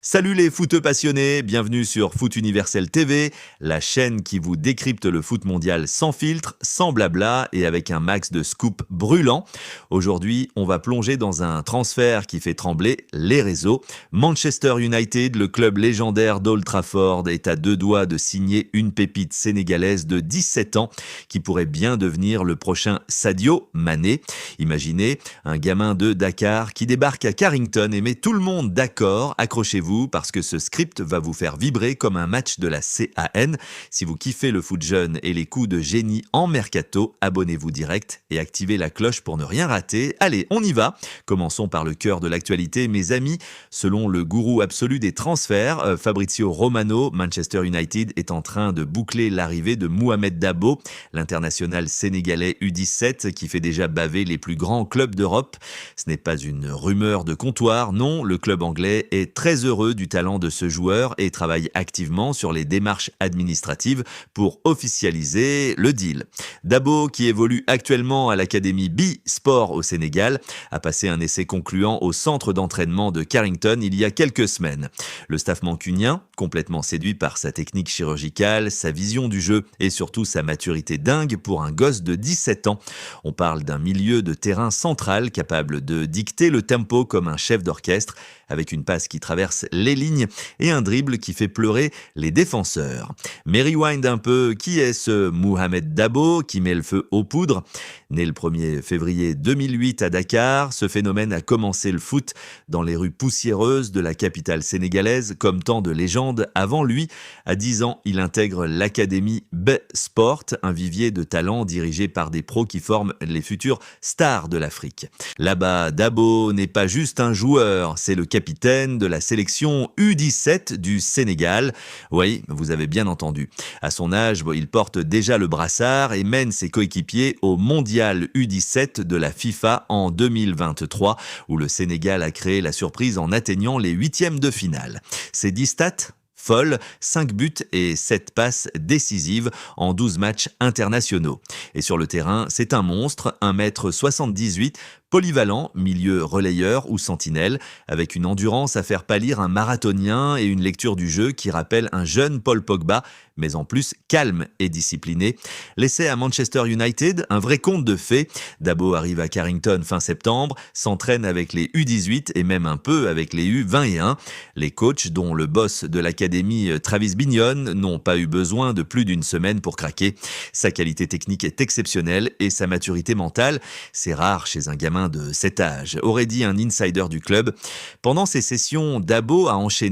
Salut les footeux passionnés, bienvenue sur Foot Universel TV, la chaîne qui vous décrypte le foot mondial sans filtre, sans blabla et avec un max de scoops brûlants. Aujourd'hui, on va plonger dans un transfert qui fait trembler les réseaux. Manchester United, le club légendaire d'Old Trafford, est à deux doigts de signer une pépite sénégalaise de 17 ans qui pourrait bien devenir le prochain Sadio Mané. Imaginez un gamin de Dakar qui débarque à Carrington et met tout le monde d'accord, accrochez-vous parce que ce script va vous faire vibrer comme un match de la CAN. Si vous kiffez le foot jeune et les coups de génie en mercato, abonnez-vous direct et activez la cloche pour ne rien rater. Allez, on y va. Commençons par le cœur de l'actualité, mes amis. Selon le gourou absolu des transferts, Fabrizio Romano, Manchester United est en train de boucler l'arrivée de Mohamed Dabo, l'international sénégalais U17 qui fait déjà baver les plus grands clubs d'Europe. Ce n'est pas une rumeur de comptoir, non, le club anglais est très heureux du talent de ce joueur et travaille activement sur les démarches administratives pour officialiser le deal. Dabo, qui évolue actuellement à l'académie B-Sport au Sénégal, a passé un essai concluant au centre d'entraînement de Carrington il y a quelques semaines. Le staff mancunien, complètement séduit par sa technique chirurgicale, sa vision du jeu et surtout sa maturité dingue pour un gosse de 17 ans. On parle d'un milieu de terrain central capable de dicter le tempo comme un chef d'orchestre, avec une passe qui traverse les lignes et un dribble qui fait pleurer les défenseurs. Mais rewind un peu, qui est ce Mohamed Dabo qui met le feu aux poudres ? Né le 1er février 2008 à Dakar, ce phénomène a commencé le foot dans les rues poussiéreuses de la capitale sénégalaise comme tant de légendes avant lui. À 10 ans, il intègre l'académie B-Sport, un vivier de talents dirigé par des pros qui forment les futures stars de l'Afrique. Là-bas, Dabo n'est pas juste un joueur, c'est le capitaine de la sélection U17 du Sénégal. Oui, vous avez bien entendu. À son âge, il porte déjà le brassard et mène ses coéquipiers au mondial U17 de la FIFA en 2023, où le Sénégal a créé la surprise en atteignant les huitièmes de finale. Ses 10 stats ? Folle, 5 buts et 7 passes décisives en 12 matchs internationaux. Et sur le terrain, c'est un monstre, 1m78, polyvalent, milieu relayeur ou sentinelle, avec une endurance à faire pâlir un marathonien et une lecture du jeu qui rappelle un jeune Paul Pogba, mais en plus calme et discipliné. L'essai à Manchester United, un vrai conte de fées. Dabo arrive à Carrington fin septembre, s'entraîne avec les U18 et même un peu avec les U21. Les coachs, dont le boss de l'académie Travis Bignon, n'ont pas eu besoin de plus d'une semaine pour craquer. Sa qualité technique est exceptionnelle et sa maturité mentale, c'est rare chez un gamin de cet âge, aurait dit un insider du club. Pendant ces sessions, Dabo a enchaîné